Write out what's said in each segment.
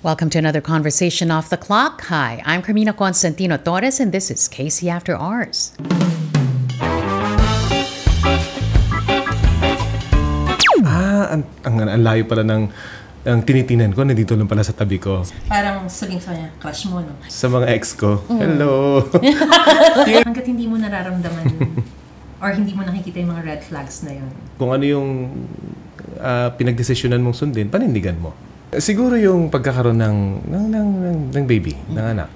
Welcome to another conversation off the clock. Hi, I'm Carmina Constantino Torres, and this is Casey After Hours. Ang layo pala ng ang tinitinan ko, nandito lang pala sa tabi ko. Parang sabihin sa kanya, crush mo, no? Sa mga ex ko, hello! Hanggat hindi mo nararamdaman or hindi mo nakikita yung mga red flags na yun. Kung ano yung pinagdesisyonan mong sundin, panindigan mo. Siguro yung pagkakaroon ng baby, ng anak.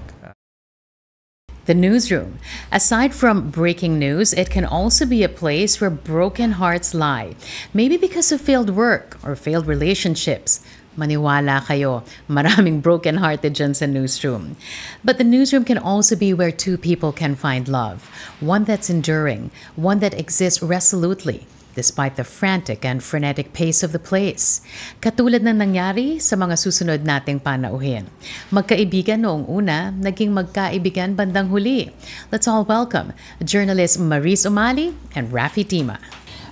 The newsroom. Aside from breaking news, it can also be a place where broken hearts lie. Maybe because of failed work or failed relationships. Maniwala kayo, maraming broken-hearted dyan sa newsroom. But the newsroom can also be where two people can find love. One that's enduring, one that exists resolutely, despite the frantic and frenetic pace of the place. Katulad ng nangyari sa mga susunod nating panauhin. Magkaibigan noong una, naging magkaibigan bandang huli. Let's all welcome journalist Maris Umali and Rafi Tima.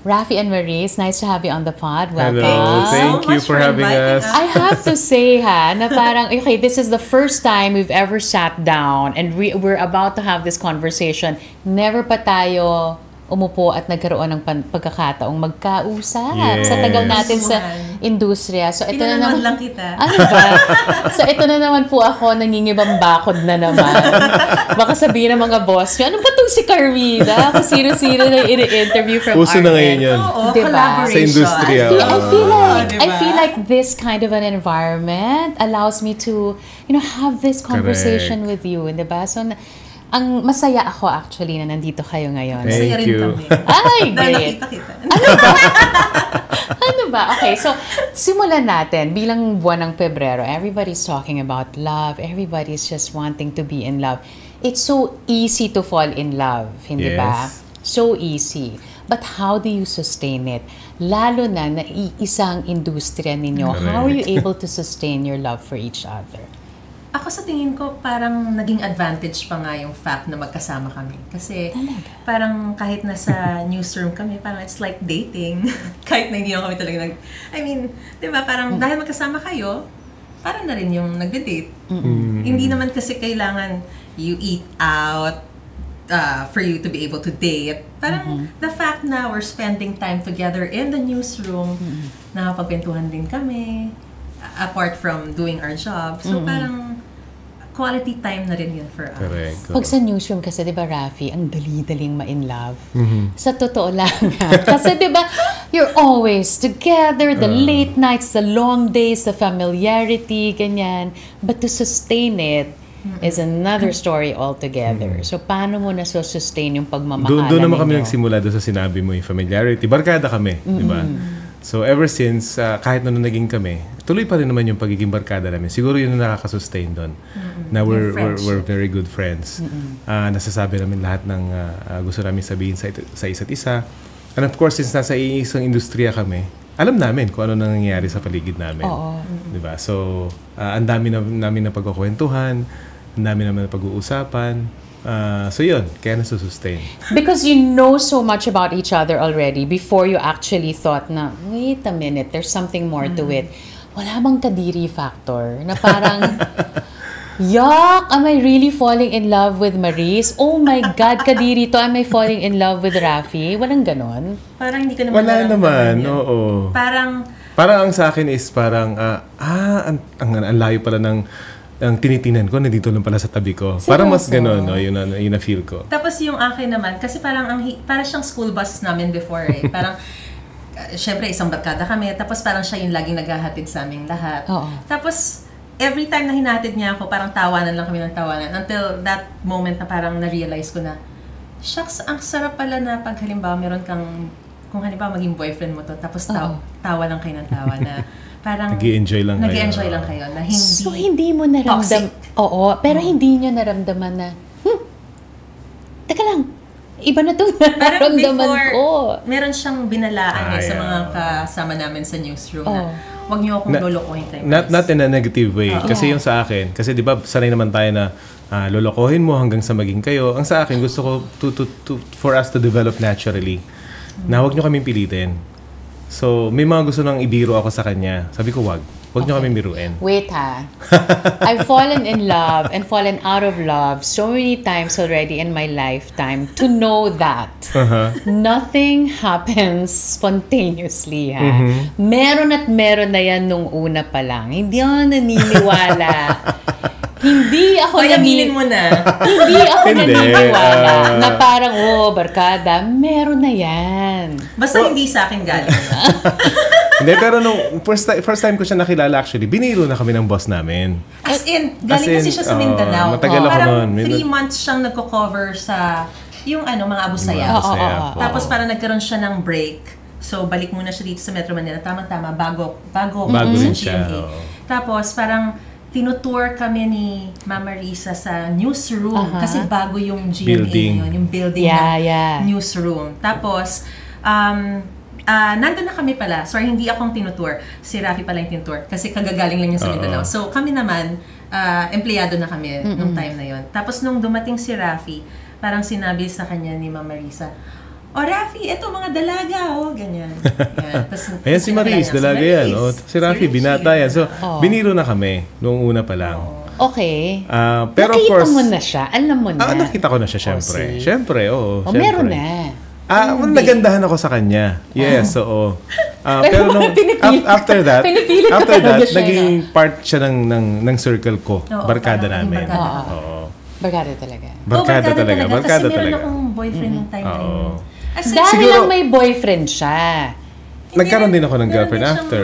Rafi and Maris, nice to have you on the pod. Welcome. Hello, thank you for having us. I have to say na parang, okay, this is the first time we've ever sat down and we're about to have this conversation. Never pa tayo umupo at nagkaroon ng pagkakataong magkausap sa tagal natin sa industriya. So ito na naman lang kita. Ano ba? So ito na naman po ako, nangingibang bakod na naman. Baka sabihin ng mga boss nyo, ano ba itong si Carmina? Kung sino-sino na ini-interview from Uso na ngayon yan. Diba? Sa industriya. I feel like this kind of an environment allows me to, have this conversation with you. Diba? So, ang masaya ako actually na nandito kayo ngayon. Masaya rin kami. Ay, great. Nakita kita. Ano ba? Okay, so simulan natin. Bilang buwan ng Pebrero, everybody's talking about love. Everybody's just wanting to be in love. It's so easy to fall in love, hindi ba? So easy. But how do you sustain it? Lalo na isang industriya ninyo. How are you able to sustain your love for each other? Ako sa tingin ko, parang naging advantage pa nga yung fact na magkasama kami. Kasi parang kahit nasa newsroom kami, parang it's like dating. Kahit na hindi naman kami talaga diba, parang dahil magkasama kayo, parang na rin yung nagde-date. Hindi naman kasi kailangan you eat out for you to be able to date. Parang the fact na we're spending time together in the newsroom, nakapagkwentuhan din kami, apart from doing our job. So parang quality time na rin yun for us. Correct. Pag sa newsroom kasi, di ba, Rafi, ang dali-daling ma-in love. Sa totoo lang. Kasi, di ba, you're always together, the late nights, the long days, the familiarity, ganyan. But to sustain it is another story altogether. So, paano mo na-sustain yung pagmamahalan Doon naman kami ninyo? nagsimula doon sa sinabi mo, yung familiarity. Barkada kami, di ba? So, ever since, kahit nung naging kami, tuloy pa rin naman yung pagiging barkada namin. Siguro yun ang nakaka-sustain doon. Na we're very good friends. Nasasabi namin lahat ng gusto namin sabihin sa isa't isa. And of course, since nasa isang industriya kami, alam namin kung ano nangyayari sa paligid namin. Diba? So, ang dami namin na pagkukwentuhan, ang dami namin na pag-uusapan. So yun, kaya nasusustain. Because you know so much about each other already before you actually thought na, wait a minute, there's something more to it. Wala bang kadiri factor? Na parang, yuck! Am I really falling in love with Maris? Oh my God, kadiri to. Am I falling in love with Rafi? Walang ganon? Parang hindi ko naman Wala naman, oo. Parang ang sa akin is parang, ang layo pala ng ang tinitinan ko, nandito lang pala sa tabi ko. Parang mas ganon, no? Yun na feel ko. Tapos yung akin naman, kasi parang parang siyang school bus namin before eh. Parang, syempre isang barkada kami, tapos parang siya yung laging naghahatid sa aming lahat. Tapos, every time na hinatid niya ako, parang tawanan lang kami ng tawanan. Until that moment na parang na-realize ko na, shucks, ang sarap pala na pag halimbawa meron kang, kung halimbawa maging boyfriend mo to, tapos tawa lang kayo ng tawa na parang nag-i-enjoy lang kayo. Na hindi so, hindi mo naramdam. Oo, pero hindi nyo naramdaman na, teka lang, iba na itong naramdaman ko. Meron siyang binalaan sa mga kasama namin sa newsroom na huwag niyo akong lolokohin tayo. Not in a negative way. Kasi yung sa akin, kasi di ba sanay naman tayo na lolokohin mo hanggang sa maging kayo. Ang sa akin, gusto ko for us to develop naturally. Na huwag niyo kaming pilitin. So, may mga gusto nang ibiro ako sa kanya. Sabi ko, wag. Huwag nyo kami biruin. Wait ha. I've fallen in love and fallen out of love so many times already in my lifetime to know that nothing happens spontaneously ha. Meron at meron na yan nung una pa lang. Hindi ako naniniwala. Hindi ako aminin mo na. Hindi ako naniniwala na parang, barkada, meron na yan. Basta hindi sa akin galing. Hindi, pero nung first time ko siya nakilala actually, biniro na kami ng boss namin. As in, galing kasi siya sa Mindanao. Matagal ako parang noon. 3 months siyang nagko-cover sa yung mga Abu Sayyaf. Tapos parang nagkaroon siya ng break. So, balik muna siya dito sa Metro Manila. Tama-tama, bago rin siya. siya. Tapos, parang tinutour kami ni Mama Risa sa newsroom. Kasi bago yung GMA yun, yung building ng newsroom. Tapos, nandun na kami pala. Sorry, hindi akong tinutour. Si Rafi pala yung tinutour. Kasi kagagaling lang niya sa Mindanao. So, kami naman, empleyado na kami nung time na yon. Tapos, nung dumating si Rafi, parang sinabi sa kanya ni Mama Risa, Rafi, eto mga dalaga, ganyan. Tapos, ayan si Maris, dalaga yan. Si Rafi, binata yan. So, biniro na kami nung una pa lang. Okay. Pero of Nakita course, mo na siya? Alam mo na? nakita ko na siya, syempre. Syempre, syempre. Meron na. Nagandahan ako sa kanya. Yes, oo. Pero nung after that, naging part siya ng circle ko. Barkada namin. Barkada talaga. Barkada talaga. Kasi meron akong boyfriend nung time na yun. Dahil lang may boyfriend siya. Nagkaroon din ako ng girlfriend after.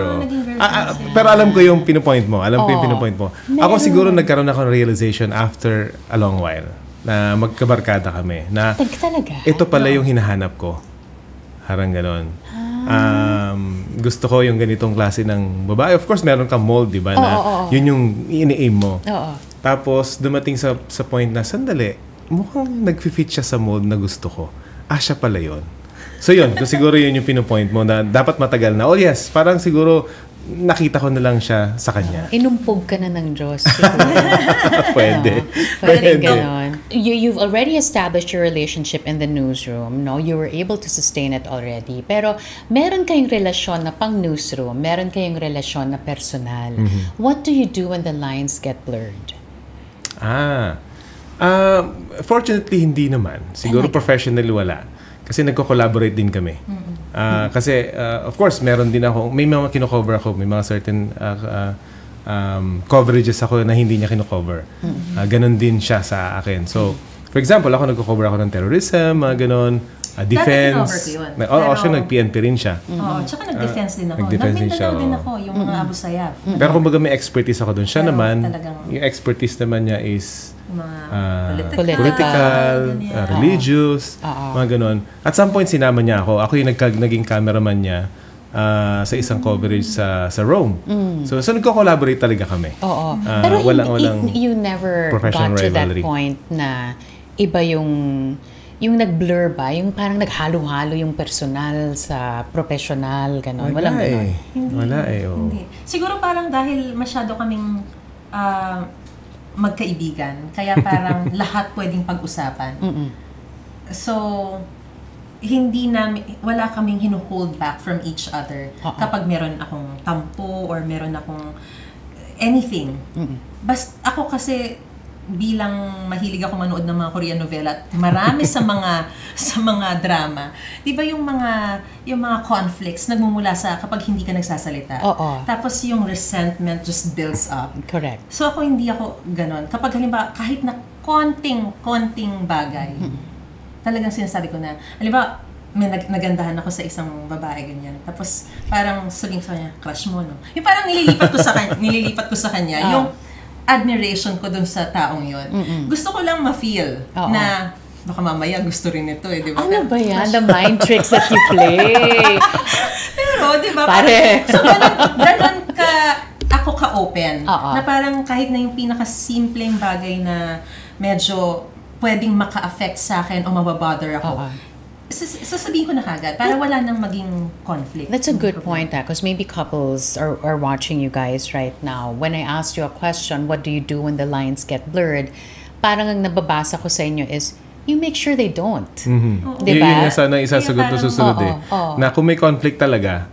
Pero alam ko yung pinupoint mo. Ako siguro nagkaroon ako ng realization after a long while na magkabarkada kami. Na talaga? Ito pala yung hinahanap ko. Harang ganon. Gusto ko yung ganitong klase ng babae. Of course, meron kang mold, di ba? Yun yung ini-aim mo. Tapos, dumating sa point na, sandali, mukhang nag-fit siya sa mold na gusto ko. Siya pala yun. So yun, siguro yun yung pinupoint mo na dapat matagal na. Oh yes, parang siguro nakita ko na lang siya sa kanya. Inumpog ka na ng Diyos. Pwede. Pwede ganon. You've already established your relationship in the newsroom. No? You were able to sustain it already. Pero meron kayong relasyon na pang newsroom. Meron kayong relasyon na personal. What do you do when the lines get blurred? Fortunately, hindi naman. Siguro professionally wala. Kasi nagko-collaborate din kami. Kasi, of course, meron din ako, may mga kino-cover ako, may mga certain coverages ako na hindi niya kino-cover. Ganon din siya sa akin. So, for example, ako nagko-cover ako ng terrorism, mga ganon, defense. Siya nag-PNP rin siya. Tsaka nag-defense din ako. Nag-Mindanao din ako, yung mga Abu Sayyaf. Pero kumbaga may expertise ako doon. Siya naman, yung expertise naman niya is political, religious, mga ganon. At some point, sinama niya ako. Ako yung naging cameraman niya sa isang coverage sa Rome. So nagko-collaborate talaga kami. Pero walang you never got to that point na iba yung nag-blur ba? Yung parang naghalo-halo yung personal sa professional, gano'n. Walang gano'n. Wala eh. Hindi. Siguro parang dahil masyado kaming magkaibigan, kaya parang lahat pwedeng pag-usapan. So, wala kaming hino-hold back from each other kapag meron akong tampo or meron akong anything. Basta ako kasi bilang mahilig ako manood ng mga Korean novela at marami sa mga drama. 'Di ba yung mga conflicts nagmumula sa kapag hindi ka nagsasalita. Tapos yung resentment just builds up. Correct. So hindi ako ganon. Kapag halimbawa kahit na konting bagay, talagang sinasabi ko na, halimbawa may nagandahan ako sa isang babae ganyan. Tapos parang sabihin ko sa kanya, crush mo, no? Yung parang nililipat ko sa kanya yung admiration ko dun sa taong yon. Gusto ko lang ma-feel na baka mamaya gusto rin ito di ba? Ano ba yan? The mind tricks that you play. Pero, di ba? Pare. So, ganun ako ka-open. Na parang kahit na yung pinaka-simpleng bagay na medyo pwedeng maka-affect sa akin o mababother ako. Sasabihin ko na kagad para wala nang maging conflict. That's a good point, because maybe couples are watching you guys right now. When I asked you a question, what do you do when the lines get blurred? Parang ang nababasa ko sa inyo is, you make sure they don't. Diba? Yun na sana isasagot na susunod Na kung may conflict talaga,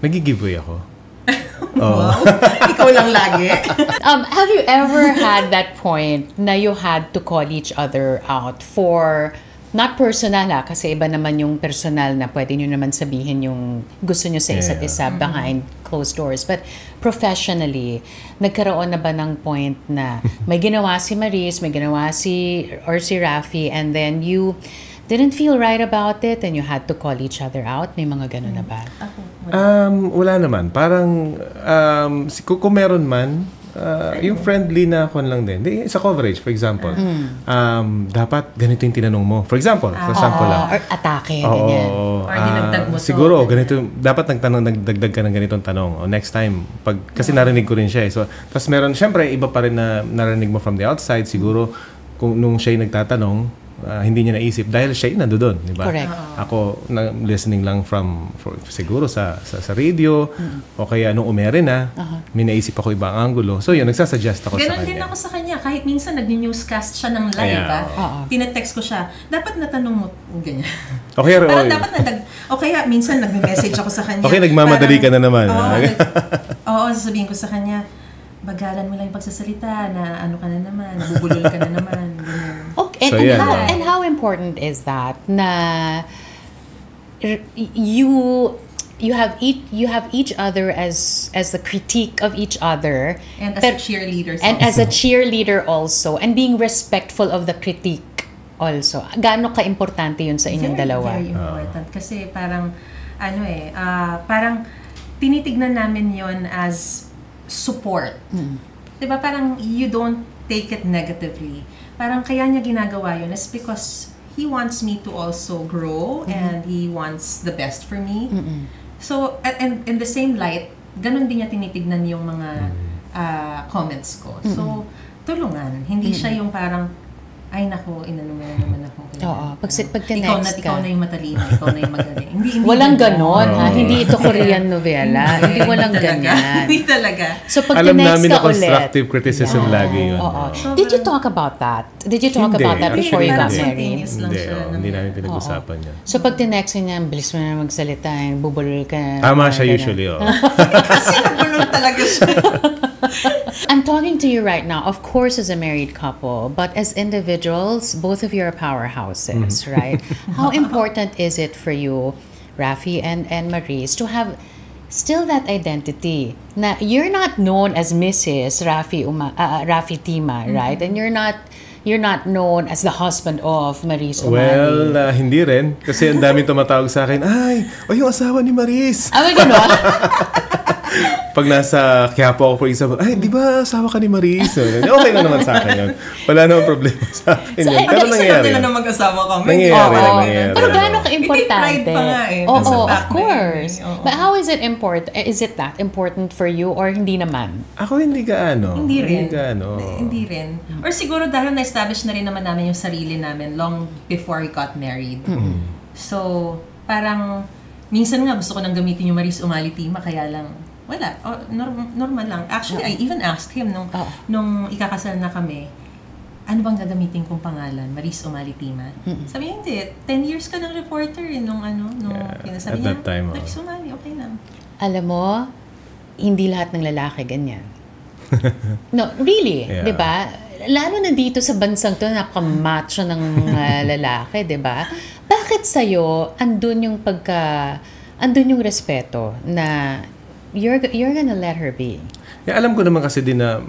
nag-giveaway ako. Wow. Ikaw lang lagi. Have you ever had that point na you had to call each other out for, not personal kasi iba naman yung personal na pwede nyo naman sabihin yung gusto nyo sa isa't isa behind closed doors. But professionally, nagkaroon na ba ng point na may ginawa si Maris, may ginawa si Rafi, and then you didn't feel right about it and you had to call each other out? May mga ganun na ba? Wala naman. Parang, kung meron man, yung friendly na kon lang din. Sa coverage, for example, dapat ganito yung tinanong mo. For example, lang. Or atake, ganyan. Or dinagdag mo to. Siguro, ganito, dapat nagdagdag ka ng ganitong tanong. O next time, kasi narinig ko rin siya. So, tapos meron, syempre, iba pa rin na narinig mo from the outside. Siguro, kung nung siya'y nagtatanong, hindi niya naisip dahil siya nandoon, di ba? Correct. Ako listening lang siguro sa radio o kaya nung umere na, may naisip ako ibang angulo. So yun, nagsasuggest ako sa kanya. Ganon din ako sa kanya. Kahit minsan nag-newscast siya ng live, tinetext ko siya, dapat natanong mo, ganyan. Okay, o kaya minsan nag-message ako sa kanya. Okay, nagmamadali ka na naman. Oo, sasabihin ko sa kanya, bagalan mo lang yung pagsasalita na ano ka na naman, nabubulol ka na naman. Okay, so, and how important is that na you have each other as the critique of each other and as a cheerleader and as a cheerleader also, and being respectful of the critique also. Gaano ka-importante yun sa inyong dalawa? Very important. Kasi parang parang tinitignan namin yon as support. Diba? Parang you don't take it negatively. Parang kaya niya ginagawa yun is because he wants me to also grow and he wants the best for me. So, and in the same light, ganun din niya tinitignan yung mga comments ko. So, tulungan. Hindi siya yung parang, ay nako, inano mo na naman ako. Oo. Pag tinext ka. Ikaw na yung matalino, ikaw na yung magaling. Hindi walang ganon, ha? Hindi ito Korean novela. Hindi walang ganyan. Hindi talaga. So pag alam tinext namin ka na constructive criticism lagi yun. Did you talk about that? Did you talk about that before you got married? Hindi namin pinag-usapan yan. So pag tinext niya, bilis mo na magsalita, bubulol ka. Tama siya usually, Kasi nabulol talaga siya. I'm talking to you right now, of course, as a married couple, but as individuals, both of you are powerhouses, right? How important is it for you, Rafi and Maris, to have still that identity? Na you're not known as Mrs. Rafi Tima, right? And you're not known as the husband of Maris Umali. Well, hindi rin. Kasi ang daming tumatawag sa akin, yung asawa ni Maris. May gano'n? Pag nasa Quiapo ako, for example, di ba asawa ka ni Maris? Okay na naman sa akin yun. Wala naman problema sa akin yun. Pero nangyayari. Isa na mag-asawa kami. Nangyayari. Pero gano'n ka-importante? Pride pa nga eh. Of course. But how is it important? Is it that important for you or hindi naman? Ako hindi gaano. Hindi rin. Or siguro dahil na-establish na rin naman namin yung sarili namin long before we got married. So, parang minsan nga gusto ko nang gamitin yung Maris Umali Tima, kaya lang wala. Normal lang. Actually, I even asked him nung ikakasal na kami, ano bang gagamitin kong pangalan? Maris Umali Tima? Sabi niya, hindi. 10 years ka ng reporter nung sabi niya, Maris Umali, okay lang. Alam mo, hindi lahat ng lalaki ganyan. No, really. Yeah. Diba? Lalo na dito sa bansang to, napaka-macho ng lalaki, diba? Bakit sa'yo, andun yung respeto na you're gonna let her be? Yeah, alam ko naman kasi din na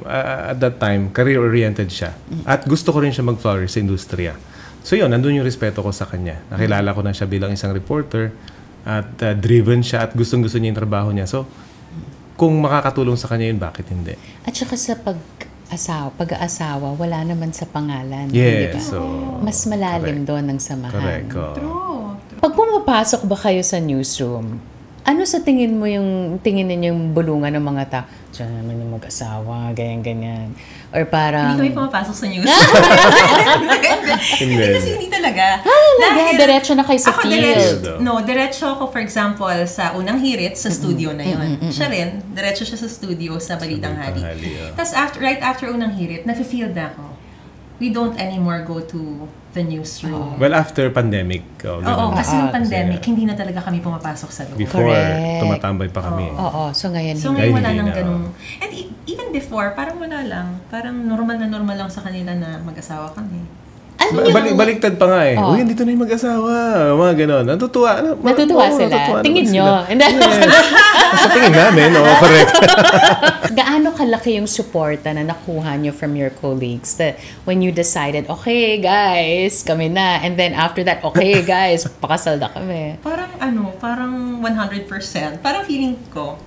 at that time, career-oriented siya. At gusto ko rin siya mag-flourish sa industriya. So yun, nandun yung respeto ko sa kanya. Nakilala ko na siya bilang isang reporter at driven siya at gustong-gusto niya yung trabaho niya. So, kung makakatulong sa kanya yun, bakit hindi? At saka sa pag-aasawa, wala naman sa pangalan. Yes. Diba? So, mas malalim doon ng samahan. Correct. True. Pag pumapasok ba kayo sa newsroom, ano sa tingin ninyong bulungan ng mga tao? Diyan naman yung mag-asawa, ganyan-ganyan. Or parang... Hindi kami pumapasok sa news. Hindi. Kasi hindi talaga. Diretso na kayo sa field. Diretso ako, for example, sa unang hirit, sa studio na yun. Siya rin, diretso siya sa studio sa Balitang Hali. Tapos right after unang hirit, nag-field na ako. we don't anymore go to the newsroom. Well, after pandemic. Oo, kasi yung pandemic, hindi na talaga kami pumapasok sa loob. Before, Correct. tumatambay pa kami. Oo, so ngayon So hindi. ngayon wala Hindi nang na, ganung... And even before, parang wala lang. Parang normal na normal lang sa kanila na mag-asawa kami. Ano yung... Baliktad pa nga eh. Uy, dito na yung mag-asawa. Mga ganon. Natutuwa sila. Tingin nyo. Sa tingin namin, correct. Gaano kalaki yung suporta na nakuha nyo from your colleagues that when you decided, okay guys, kami na. And then after that, okay guys, pakasal na kami. Parang 100%. Parang feeling ko.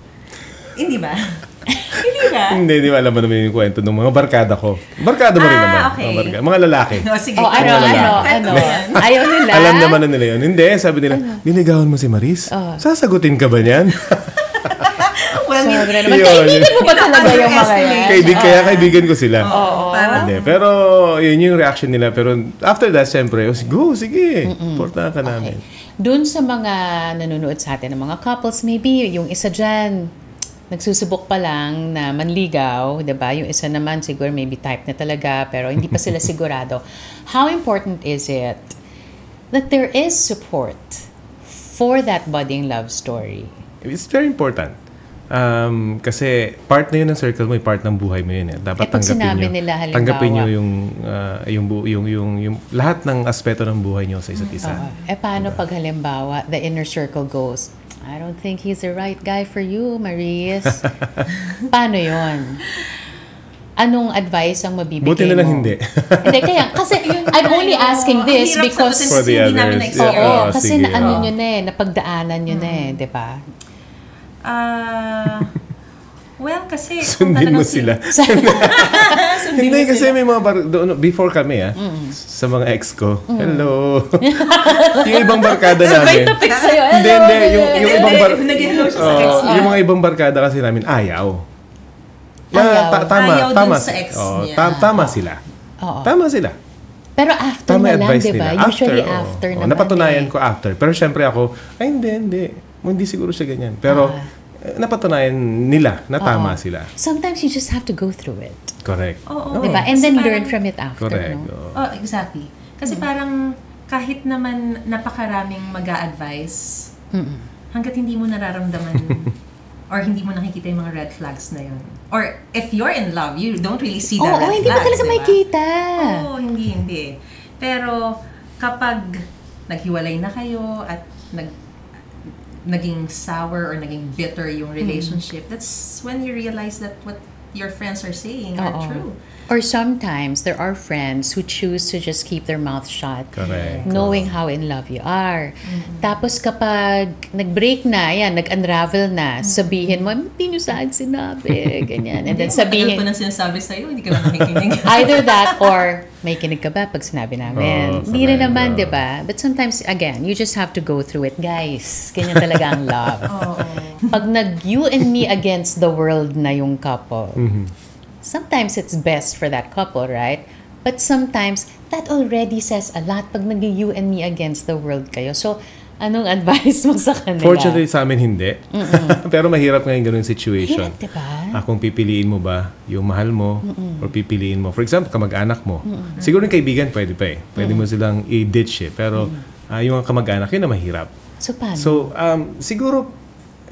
Hindi ba? Hindi ba? Hindi ba alam mo naman yung kwento ng mga barkada ko. Barkada mo rin naman. Okay. Mga lalaki. Sige. Ano? Ayaw nila? Alam naman na nila yun. Hindi, sabi nila, niligawan mo si Maris? Sasagutin ka ba niyan? Well, sobra naman. Kaibigan mo ba talaga yung mga yan? Kaibigan ko sila. Parang, Hindi, pero yun yung reaction nila. Pero after that, siyempre, go, sige. Portahan ka namin. Doon sa mga nanonood sa atin ng mga couples, maybe yung isa dyan, nagsusubok pa lang na manligaw, diba? Yung isa naman siguro maybe type na talaga pero hindi pa sila sigurado. How important is it that there is support for that budding love story? It's very important. Kasi part na yun ng circle mo, part ng buhay mo yun. Dapat tanggapin nila, halimbawa, tanggapin nyo yung lahat ng aspeto ng buhay nyo sa isa't isa. Paano pag halimbawa, the inner circle goes, I don't think he's the right guy for you, Maris. Paano yon? Anong advice ang mabibigay Buti na lang mo? Hindi. Hindi, kasi I'm only asking this because for the hindi namin others. na-experience. kasi sige. nyo na napagdaanan nyo na di ba? Well, kasi... Sundin mo sila. Hindi, kasi may mga before kami sa mga ex ko. Hello. Yung ibang barkada namin. Hindi. Yung ibang Nag-hello siya sa ex niya. yung mga ibang barkada kasi namin, ayaw. Ayaw Tama dun sa ex niya. Tama sila. Tama sila. Pero after Tama na lang, advice di ba? nila. Usually after naman. Napatunayan ko after. Pero syempre ako, hindi siguro siya ganyan. Pero napatunayan nila na tama sila. Sometimes you just have to go through it. Correct. Oo. Diba? And then learn from it after. Correct. No? Oh, exactly. Kasi parang kahit naman napakaraming mag-a-advise, hanggat hindi mo nararamdaman or hindi mo nakikita yung mga red flags na yun. Or if you're in love, you don't really see the red flags. Hindi mo talaga makikita. Oo, hindi. Pero kapag naghiwalay na kayo at naging sour or naging bitter yung relationship, that's when you realize that what your friends are saying are true. Or sometimes there are friends who choose to just keep their mouth shut, Correct. knowing how in love you are. Tapos kapag nag-break na, nag-unravel na, sabihin mo, hindi nyo saan sinabi, ganyan. And then sabihin, Matagal ko nang sinasabi sa'yo, hindi ka ba nakikinig? either that or may kinig ka ba pag sinabi namin? Hindi rin naman, di ba? But sometimes, again, you just have to go through it. Guys, ganyan talaga ang love. Pag nag-you and me against the world na yung couple, sometimes it's best for that couple, right? But sometimes, that already says a lot pag nag-you and me against the world kayo. So, anong advice mo sa kanila? Fortunately, sa amin hindi. Pero mahirap ngayon ganun situation. Hirap, diba? Kung pipiliin mo ba yung mahal mo or pipiliin mo. For example, kamag-anak mo. Siguro yung kaibigan, pwede pa eh. Pwede mo silang i-ditch eh. Pero yung kamag-anak, yun na mahirap. So, paano? So, siguro,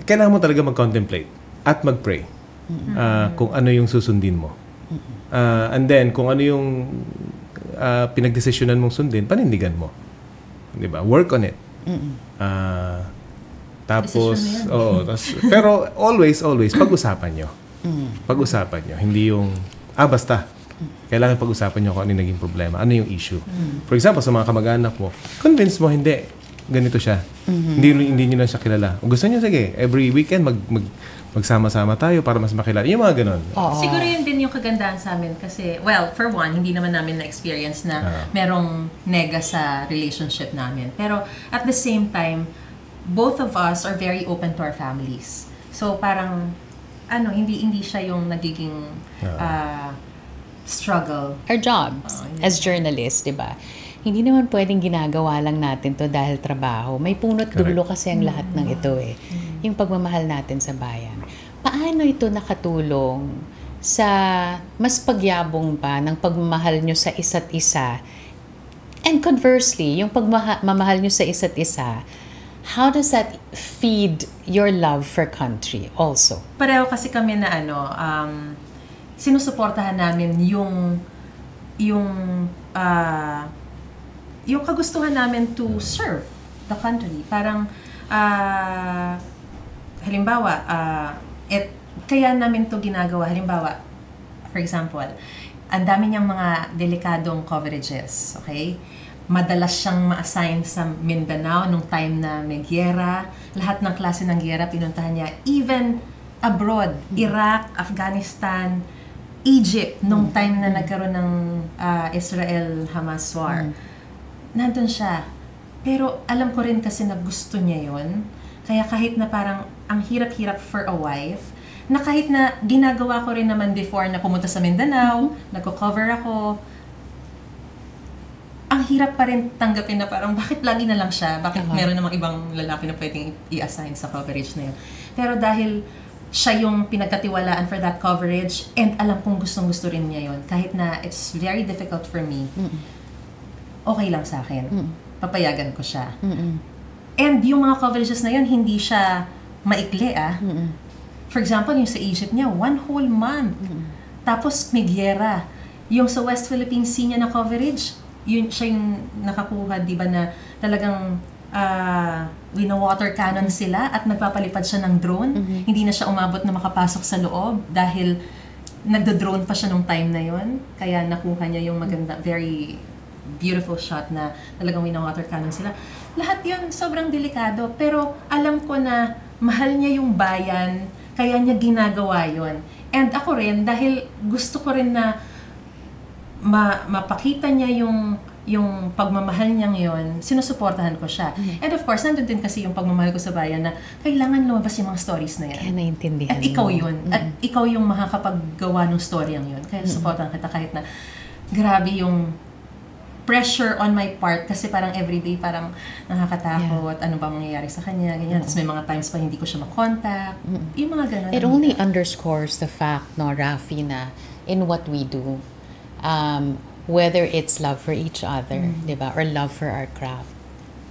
kailangan mo talaga mag-contemplate at mag-pray kung ano yung susundin mo. And then, kung ano yung pinagdesisyonan mong sundin, panindigan mo. Diba? Work on it. Tapos, pero always, pag-usapan nyo. Pag-usapan nyo. Hindi yung, basta. Kailangan pag-usapan nyo kung ano yung naging problema. Ano yung issue. For example, sa mga kamag-anak mo, convince mo, hindi. Ganito siya. Hindi nyo lang siya kilala. Kung gusto nyo, sige, every weekend magsama-sama tayo para mas makilala. Yung mga ganon. Siguro yun din yung kagandahan sa amin kasi, well, for one, hindi naman namin na-experience na merong nega sa relationship namin. Pero at the same time, both of us are very open to our families. So parang, hindi siya yung nagiging struggle. Our jobs as journalists, di ba? Hindi naman pwedeng ginagawa lang natin to dahil trabaho. May punot dulo kasi ang lahat ng ito eh. Yung pagmamahal natin sa bayan. Paano ito nakatulong sa mas pagyabong ba ng pagmamahal nyo sa isa't isa? And conversely, yung pagmamahal nyo sa isa't isa, how does that feed your love for country also? Pareho kasi kami na sinusuportahan namin yung kagustuhan namin to serve the country. Parang, halimbawa, kaya namin to ginagawa. Halimbawa, for example, ang dami niyang mga delikadong coverages, okay? Madalas siyang ma-assign sa Mindanao nung time na may giyera. Lahat ng klase ng giyera pinuntahan niya. Even abroad, Iraq, Afghanistan, Egypt, nung time na nagkaroon ng Israel-Hamas war. Nandun siya. Pero alam ko rin kasi na gusto niya yon. Kaya kahit na parang ang hirap-hirap for a wife, na kahit na ginagawa ko rin naman before na pumunta sa Mindanao, nagko-cover ako, ang hirap pa rin tanggapin na parang bakit lagi na lang siya? Bakit meron namang ibang lalaki na pwedeng i-assign sa coverage na yun? Pero dahil siya yung pinagkatiwalaan for that coverage and alam kong gustong-gusto rin niya yun, kahit na it's very difficult for me, okay lang sa akin. Papayagan ko siya. And yung mga coverages na yun, hindi siya maikli For example, yung sa Egypt niya, 1 whole month. Tapos may giyera. Yung sa West Philippine Sea niya na coverage, yun siya yung nakakuha, di ba, na talagang wino-water cannon sila at nagpapalipad siya ng drone. Hindi na siya umabot na makapasok sa loob dahil nagdo-drone pa siya nung time na yun. Kaya nakuha niya yung maganda, very beautiful shot na talagang wino-water cannon sila. Lahat yun sobrang delikado. Pero alam ko na mahal niya yung bayan, kaya niya ginagawa yon. And ako rin, dahil gusto ko rin na mapakita niya yung pagmamahal niyang yon, sinusuportahan ko siya. And of course, nandun din kasi yung pagmamahal ko sa bayan na kailangan lumabas yung mga stories na yan. Kaya naiintindihan At ikaw yun. At ikaw yung makakapaggawa ng story ang yun. Kaya suportahan kita kahit na grabe yung pressure on my part kasi parang everyday parang nakakatakot, ano ba mangyayari sa kanya, ganyan. Tapos may mga times pa hindi ko siya makontak. Yung mga ganun. It only underscores the fact, no, Rafi, na in what we do, whether it's love for each other, di ba, or love for our craft,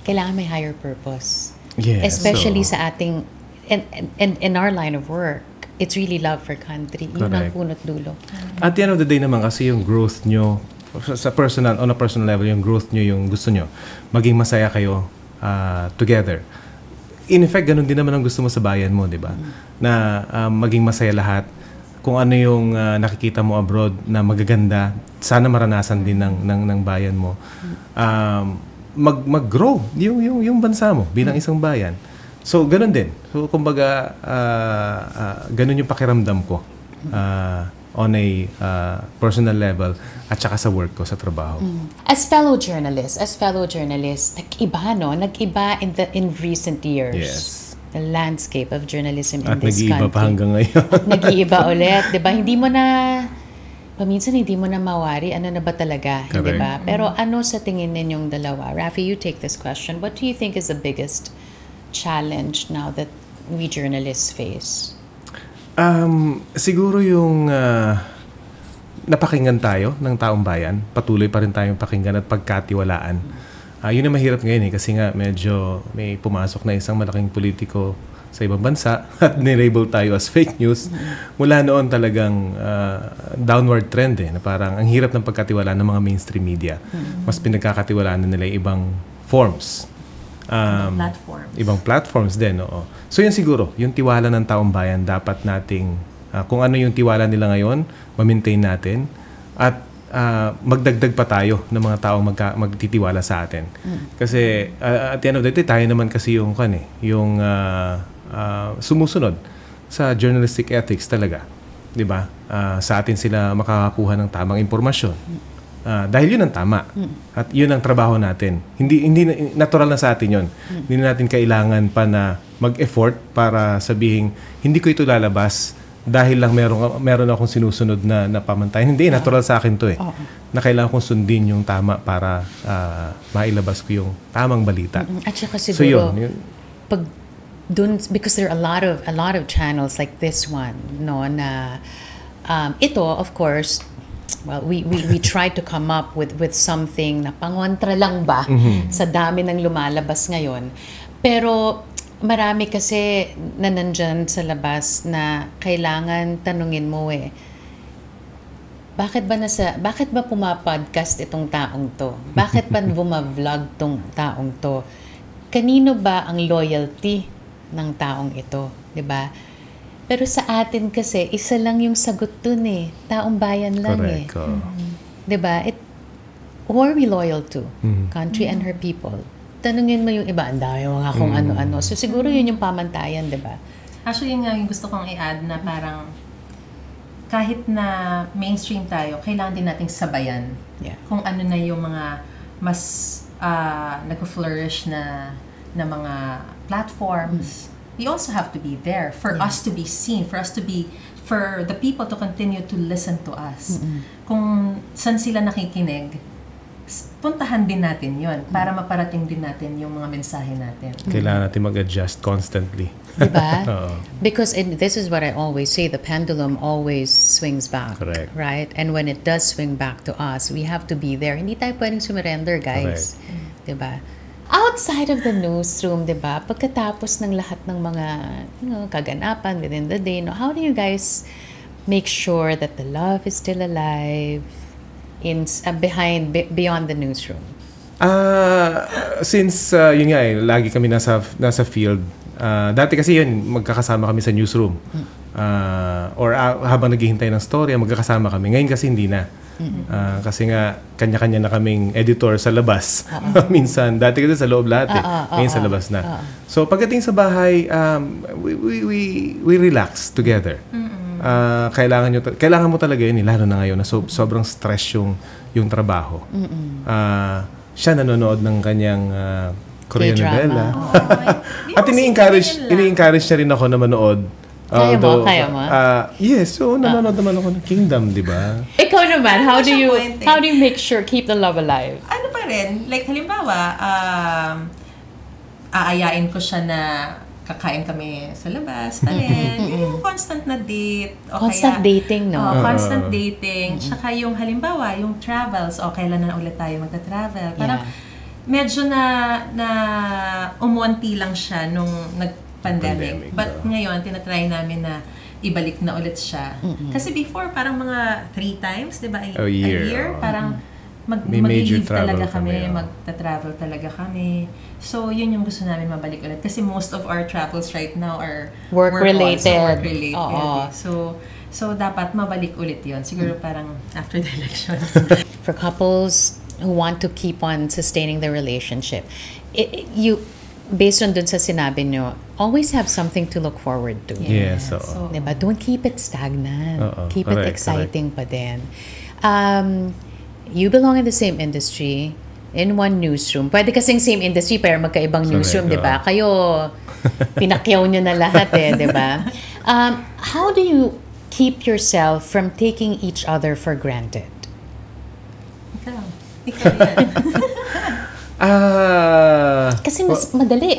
kailangan may higher purpose. Yes, Especially sa ating, in our line of work, it's really love for country. Yun ang punot dulo. At the end of the day naman kasi yung growth nyo, sa personal, on a personal level, yung growth nyo, yung gusto nyo, maging masaya kayo together. In effect, ganun din naman ang gusto mo sa bayan mo, di ba? Na maging masaya lahat. Kung ano yung nakikita mo abroad na magaganda, sana maranasan din ng bayan mo. Mag-grow yung bansa mo bilang isang bayan. So, ganun din. So, kumbaga, ganun yung pakiramdam ko. On a personal level at saka sa work ko, sa trabaho. As fellow journalists, nag-iba, no? Nag-iba in recent years. Yes. The landscape of journalism in At this country. nag-iiba pa hanggang ngayon. At nag-iiba ulit, 'di ba? Hindi mo na paminsan hindi mo na mawari ano na ba talaga, hindi ba? Pero ano sa tingin ninyong dalawa? Rafi, you take this question. What do you think is the biggest challenge now that we journalists face? Siguro yung napakinggan tayo ng taong bayan, patuloy pa rin tayong pakinggan at pagkatiwalaan. Yun ang mahirap ngayon kasi nga medyo may pumasok na isang malaking politiko sa ibang bansa at nilabel tayo as fake news. Mula noon talagang downward trend na parang ang hirap ng pagkatiwalaan ng mga mainstream media. Mas pinagkakatiwalaan na nila ibang forms. Ibang platforms din, oo. So yun siguro, yung tiwala ng taong bayan dapat nating, kung ano yung tiwala nila ngayon, ma-maintain natin at magdagdag pa tayo ng mga taong magtitiwala sa atin. Kasi at the end of the day, tayo naman kasi yung sumusunod sa journalistic ethics talaga. 'Di ba? Sa atin sila makakakuha ng tamang impormasyon. Dahil yun ang tama. At yun ang trabaho natin. Hindi natural na sa atin yun. Hindi natin kailangan pa na mag-effort para sabihin, hindi ko ito lalabas dahil lang meron akong sinusunod na pamantayan. Hindi, natural sa akin to na kailangan kong sundin yung tama para mailabas ko yung tamang balita. At saka siguro, pag dun, because there are a lot of channels like this one, no, na ito, of course, well, we try to come up with something na pangontra lang ba sa dami ng lumalabas ngayon. Pero marami kasi na nandyan sa labas na kailangan tanungin mo bakit ba pumapodcast itong taong to? Bakit ba bumavlog tong taong to? Kanino ba ang loyalty ng taong ito? 'Di ba? Pero sa atin kasi, isa lang yung sagot dun taong bayan lang Correct. Diba? Who are we loyal to? Country and her people. Tanungin mo yung iba, ang dami mga kung ano-ano. So siguro yun yung pamantayan, diba? Actually, yun nga yung gusto kong i-add na parang kahit na mainstream tayo, kailangan din nating sabayan kung ano na yung mga mas nag-flourish na mga platforms. We also have to be there for us to be seen, for the people to continue to listen to us. Kung saan sila nakikinig, puntahan din natin yon para maparating din natin yung mga mensahe natin. Kailangan natin mag-adjust constantly. Diba? Because this is what I always say, the pendulum always swings back. Correct. Right? And when it does swing back to us, we have to be there. Hindi tayo pwedeng surrender, guys. Correct. Diba? Outside of the newsroom, diba? Pagkatapos ng lahat ng mga kaganapan within the day, how do you guys make sure that the love is still alive beyond the newsroom? Since yun nga lagi kami nasa field. Dati kasi yun, magkakasama kami sa newsroom. Or habang naghihintay ng story, magkakasama kami. Ngayon kasi hindi na. Kasi nga, kanya-kanya na kaming editor sa labas. Minsan, dati kasi sa loob lahat ngayon sa labas na. So, pagdating sa bahay, we relax together. Kailangan mo talaga yun, lalo na ngayon na sobrang stress yung trabaho. Siya nanonood ng kanyang Korean novela. At ini-encourage niya rin ako na manood. Kaya mo? Yes, so nanonood naman ako ng Kingdom, di ba? Ikaw naman, how do you make sure keep the love alive? Ano pa rin, like halimbawa, aayain ko siya na kakain kami sa labas pa rin. Yung constant na date. Constant dating, no? Constant dating. Tsaka yung halimbawa, yung travels. Kailan na ulit tayo magta-travel. Parang medyo na umunti lang siya nung nag-pandemic. But ngayon, tinatry namin na ibalik na ulit siya. Kasi before, parang mga 3 times, di ba? A year. Parang mag-leave talaga kami, magta-travel talaga kami. So, yun yung gusto namin mabalik ulit. Kasi most of our travels right now are work-related. So, dapat mabalik ulit yun. Siguro parang after the elections. For couples who want to keep on sustaining the relationship, based on dun sa sinabi nyo, always have something to look forward to. Yes. Diba? Don't keep it stagnant. Keep it exciting pa din. You belong in the same industry, in one newsroom. Pwede kasing same industry pero magkaibang newsroom, di ba? Kayo, pinakyaw nyo na lahat di ba? How do you keep yourself from taking each other for granted? Ikaw yan. Kasi mas madali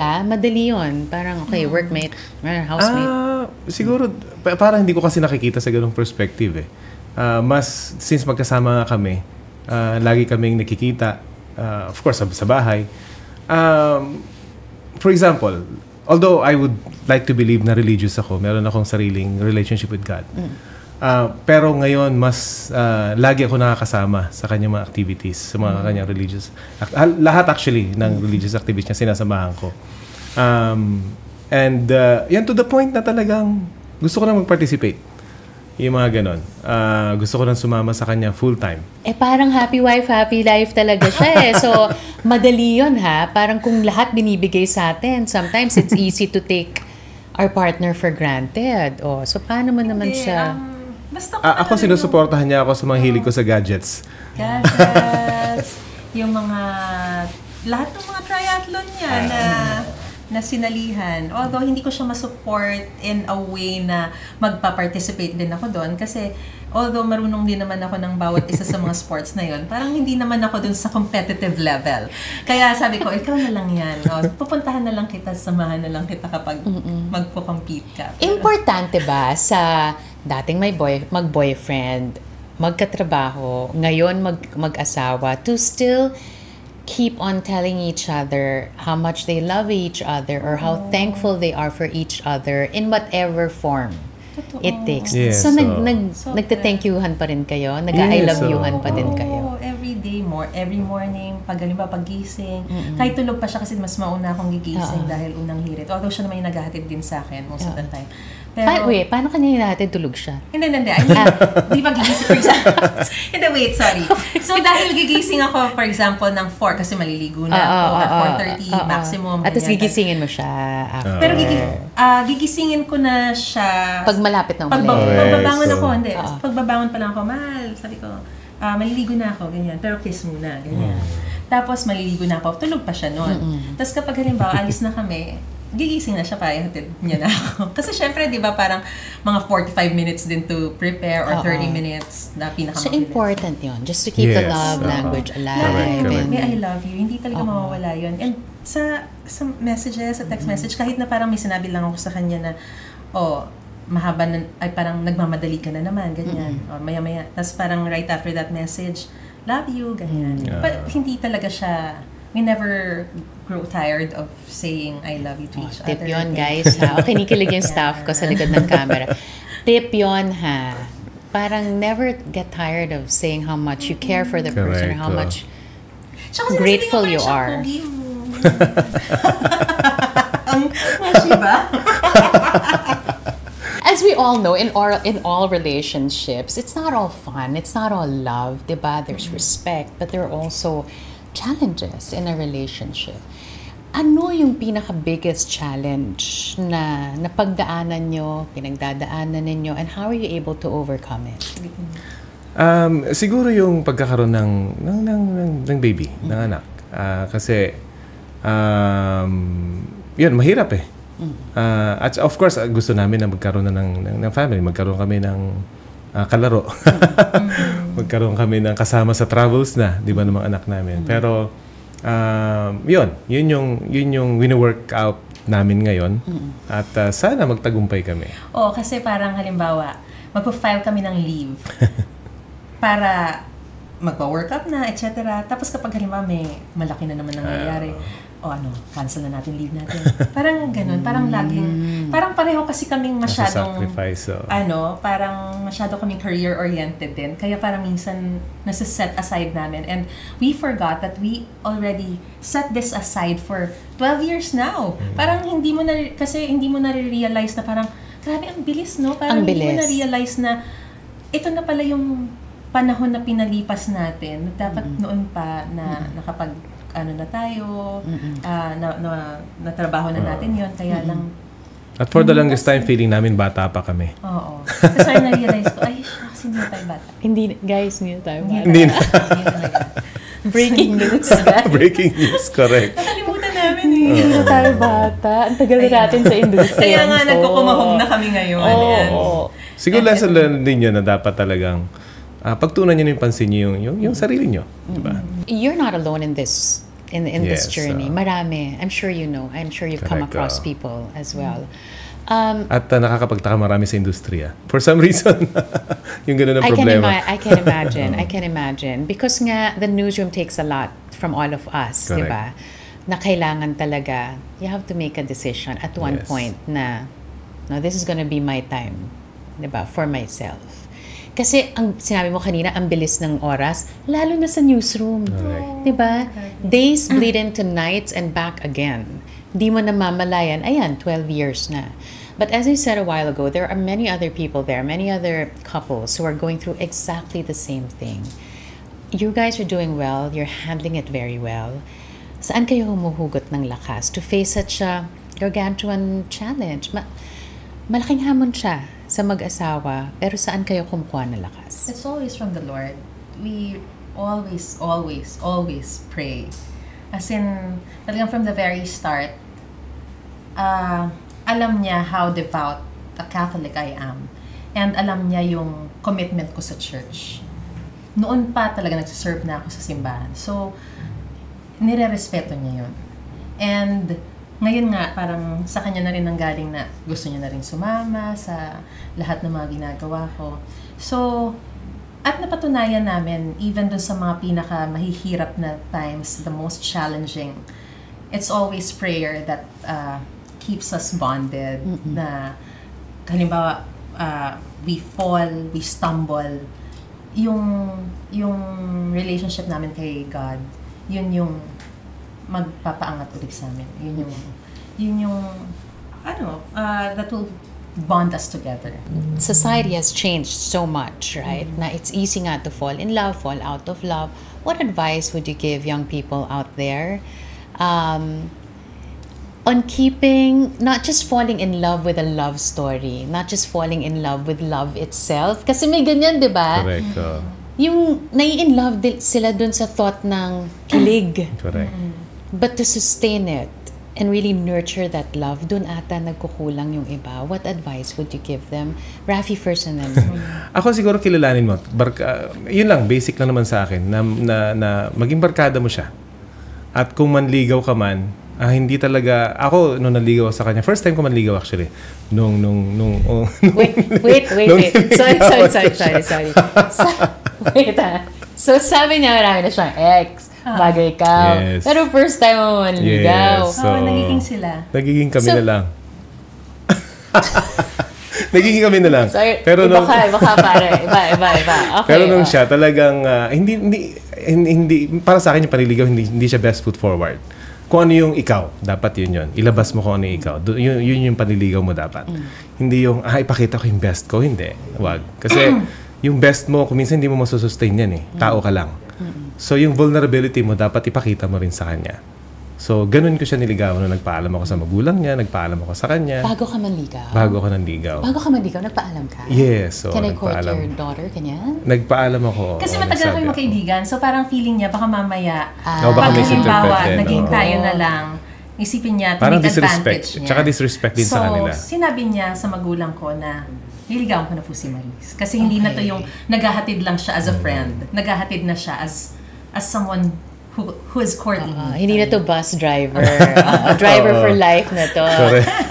yun. Parang, okay, workmate, housemate. Siguro, parang hindi ko kasi nakikita sa ganung perspective since magkasama kami, lagi kaming nakikita, of course, sa bahay. For example, although I would like to believe na religious ako, meron akong sariling relationship with God. Pero ngayon, mas lagi ako nakakasama sa kanyang mga activities, sa mga kanyang religious. Lahat actually ng religious activities niya sinasamahan ko. And yan to the point na talagang gusto ko na mag-participate. Yung mga ganon. Gusto ko nang sumama sa kanya full-time. Parang happy wife, happy life talaga siya So, madali yun Parang kung lahat binibigay sa atin, sometimes it's easy to take our partner for granted. So, paano mo naman siya? Basta ako sinusuportahan niya ako sa mga hilig ko sa gadgets. Yung mga, lahat ng mga triathlon niya na na sinalihan. Although hindi ko siya masupport in a way na magpa-participate din ako doon kasi although marunong din naman ako ng bawat isa sa mga sports na yon, parang hindi naman ako dun sa competitive level. Kaya sabi ko, ikaw na lang yan. O, pupuntahan na lang kita, samahan na lang kita kapag magpo-compete ka. Pero, Importante ba sa dating mag-boyfriend, magkatrabaho, ngayon mag-asawa, to still keep on telling each other how much they love each other or how thankful they are for each other in whatever form Totoo. it takes. Yes, So, so- nagte-thank youhan pa rin kayo? Nag-I Yes, love youhan pa din Oo, kayo? every day, every morning, paggising. Kahit tulog pa siya kasi mas mauna akong gigising dahil unang hirit. Although siya naman yung naghahatid din sa akin most of the time. Pero, Paano kanya natin tulog siya? Hindi. I mean, di ba gigising, for example? Hindi, wait, sorry. So, dahil gigising ako, for example, ng 4 kasi maliligo na ako at 4:30 maximum. At tapos ganyan. gigisingin mo siya after. Pero gigisingin ko na siya. Pag malapit ng Pagbabangon so- ako, hindi. Pagbabangon pa lang ako, mahal, sabi ko, maliligo na ako, ganyan. Pero kiss muna, ganyan. Tapos maliligo na ako, tulog pa siya noon. Tapos kapag halimbawa, alis na kami, gigising na siya pa, ihatid niya na ako. Kasi syempre, di ba, parang mga 45 minutes din to prepare or 30 minutes na So pinakamabilis. important yon, just to keep the Yes, love language alive. Correct. May I love you, hindi talaga mawawala yun. And sa messages, sa text message, kahit na parang may sinabi lang ako sa kanya na, mahaba na, ay parang nagmamadali ka na naman, ganyan. O maya-maya. Tapos parang right after that message, love you, ganyan. But hindi talaga siya, we never grow tired of saying I love you to each Tip other. yon, guys, ha? O, kinikilig yung staff ko sa likod ng camera. Tip yon, ha? Parang never get tired of saying how much you care for the person or how Correct. much Tsaka sinasabi grateful ko pa you rin siya, are. "Pogi mo." Ang mashi ba? As we all know, in all relationships, it's not all fun, it's not all love, diba? There's respect, but there are also challenges in a relationship. Ano yung pinaka-biggest challenge na napagdaanan nyo, pinagdadaanan ninyo, and how are you able to overcome it? Siguro yung pagkakaroon ng baby, ng anak. Kasi, yun, mahirap eh. At of course, gusto namin na magkaroon na ng family. Magkaroon kami ng kalaro. Magkaroon kami ng kasama sa travels na, di ba, ng mga anak namin. Pero, yun yung wino-work out namin ngayon. At sana magtagumpay kami. Oo, kasi parang halimbawa, magpo-file kami ng leave para magpa-work up na, etc. Tapos kapag halimbawa may malaki na naman nangyayari, cancel na natin leave natin. Parang ganun, parang laging, parang pareho kasi kaming masyadong, Sacrifice, parang masyado kaming career-oriented din. Kaya parang minsan nasa-set aside namin. And we forgot that we already set this aside for 12 years now. Parang hindi mo na-realize na parang, grabe, ang bilis, no? Parang hindi mo na-realize na ito na pala yung panahon na pinalipas natin. Dapat noon pa na nakapag na tayo, natrabaho na natin yon, kaya lang. At for the longest time, feeling namin bata pa kami. Oo. Kasi na-realize ko, shucks, hindi na tayo bata. Hindi, guys, hindi na tayo bata. Hindi na. Hindi talaga. Breaking news. Breaking news, correct. Nakalimutan namin eh. Hindi na tayo bata. Ang tagal na natin sa industriya. Kaya nga, nagkukumahog na kami ngayon. Oo. Siguro lesson learned din yun na dapat talagang pagtunan nyo yung pansin nyo yung sarili nyo. Diba? You're not alone in this this Yes, journey. Marami. I'm sure you know. I'm sure you've come Correct, across people as well. At nakakapagtaka marami sa industriya. For some reason, yung ganun ang problema. I can imagine. I can imagine. Because nga, the newsroom takes a lot from all of us, di Correct. ba? Na kailangan talaga, you have to make a decision at one Yes. point na, no, this is gonna be my time, di ba, for myself. Kasi, ang sinabi mo kanina, ang bilis ng oras, lalo na sa newsroom. Correct. Di ba? Days bleed into nights and back again. Di mo namamalayan, ayan, 12 years na. But as I said a while ago, there are many other people there, many other couples who are going through exactly the same thing. You guys are doing well, you're handling it very well. Saan kayo humuhugot ng lakas to face such a gargantuan challenge? Malaking hamon siya sa mag-asawa, pero saan kayo kumukuha ng lakas? It's always from the Lord. We always, always, always pray. As in, talagang from the very start, alam niya how devout a Catholic I am. And alam niya yung commitment ko sa church. Noon pa talaga nagsiserve na ako sa simbahan. So, nire-respeto niya yun. And ngayon nga, parang sa kanya na rin nanggaling na gusto niya na rin sumama sa lahat ng mga ginagawa ko. So, at napatunayan namin, even dun sa mga pinaka mahihirap na times, the most challenging, it's always prayer that keeps us bonded. Na, halimbawa, we fall, we stumble, yung relationship namin kay God, yun yung magpapaangat ulit sa amin. Yun yung that will bond us together. Society has changed so much, right? Na it's easy nga to fall in love, fall out of love. What advice would you give young people out there on keeping, not just falling in love with a love story, not just falling in love with love itself? Kasi may ganyan, di ba? Correct. Yung nai-in love sila dun sa thought ng kilig. Correct. But to sustain it and really nurture that love, dun ata nagkukulang yung iba. What advice would you give them? Rafi first and then Ako siguro kilalanin mo. Yun lang, basic lang naman sa akin, na maging barkada mo siya. At kung manligaw ka man, hindi talaga, ako nung naligaw sa kanya, first time ko manligaw actually, Wait. Sorry. Wait So sabi niya marami na siyang ex, bago ikaw. Yes. Pero first time mo manligaw. Yes. So, nagiging sila. Nagiging kami na lang. Nagiging kami na lang. Sorry, pero baka pare. Iba. Okay. Pero nung siya talagang hindi para sa akin yung panliligaw hindi siya best foot forward. Kung ano yung ikaw, dapat yun. Ilabas mo kung ano yung ikaw. Yun yung panliligaw mo dapat. Hindi yung ipakita ko yung best ko, hindi. Wag. Kasi yung best mo, kung minsan hindi mo masusustain yan eh. Tao ka lang. So yung vulnerability mo, dapat ipakita mo rin sa kanya. So ganun ko siya niligawan nung nagpaalam ako sa magulang niya, nagpaalam ako sa kanya. Bago ka manligaw? Bago ako nanligaw. Bago ka manligaw, nagpaalam ka? Yes. So, Can I court your daughter? Kanyan? Nagpaalam ako. Kasi matagal na kayo magkaibigan, so parang feeling niya, baka mamaya, baka pag halimbawa, misinterpret din. naging tayo na lang, isipin niya, to parang make disrespect. advantage niya. Tsaka disrespect din sa kanila. So, sinabi niya sa magulang ko na, niligawan ko na po si Maris. Kasi hindi na to yung naghahatid lang siya as a friend. Naghahatid na siya as someone who is courting me. Hindi na to bus driver. Driver for life na to.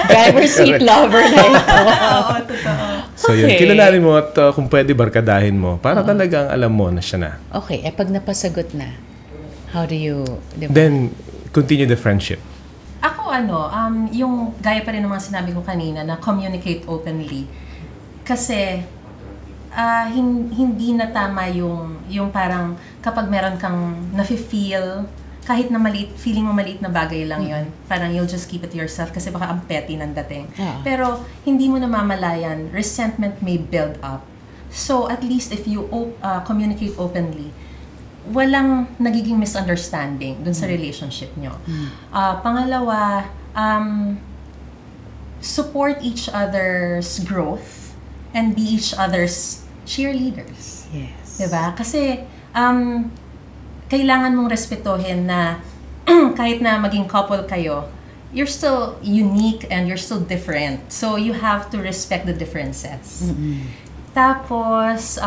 Driver seat lover na ito. Oo, totoo. So yun, kilalanin mo at kung pwede barkadahin mo para talagang alam mo na siya na. Okay, pag napasagot na, how do you... Diba? Then, continue the friendship. Ako yung gaya pa rin ng mga sinabi ko kanina na communicate openly. Kasi hindi na tama yung parang kapag meron kang nafe-feel, kahit na feeling mo maliit na bagay lang yun, parang you'll just keep it to yourself kasi baka ang petty ng dating. Yeah. Pero hindi mo namamalayan, resentment may build up. So at least if you communicate openly, walang nagiging misunderstanding dun sa relationship nyo. Pangalawa, support each other's growth and be each other's cheerleaders. Yes. Diba? Kasi, kailangan mong respetuhin na kahit na maging couple kayo, you're still unique and you're still different. So, you have to respect the differences. Tapos,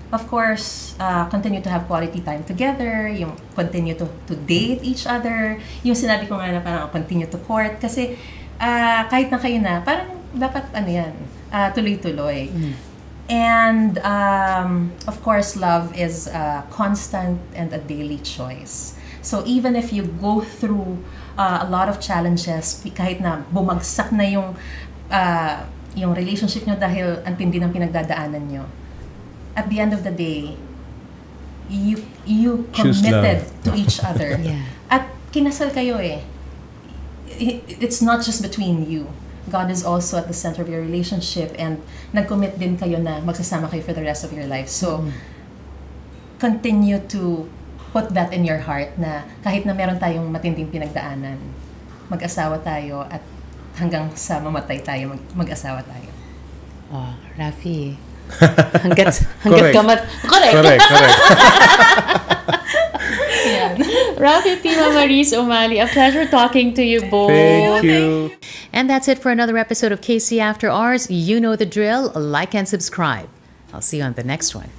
of course, continue to have quality time together, yung continue to date each other, yung sinabi ko nga na parang continue to court, kasi kahit na kayo na, parang dapat tuloy-tuloy. And of course, love is a constant and a daily choice. So even if you go through a lot of challenges, kahit na bumagsak na yung relationship nyo dahil ang tindi ng pinagdadaanan nyo, at the end of the day, you committed to each other. Yeah. At kinasal kayo eh. It's not just between you. God is also at the center of your relationship and nag-commit din kayo na magsasama kayo for the rest of your life. So, continue to put that in your heart na kahit na meron tayong matinding pinagdaanan, mag-asawa tayo at hanggang sa mamatay tayo, mag-asawa tayo. Oh, Rafi. Hanggat ka Correct. Correct. Correct. Yan. Rafi Tima, Maris Umali, a pleasure talking to you both. Thank you. And that's it for another episode of KC After Hours. You know the drill. Like and subscribe. I'll see you on the next one.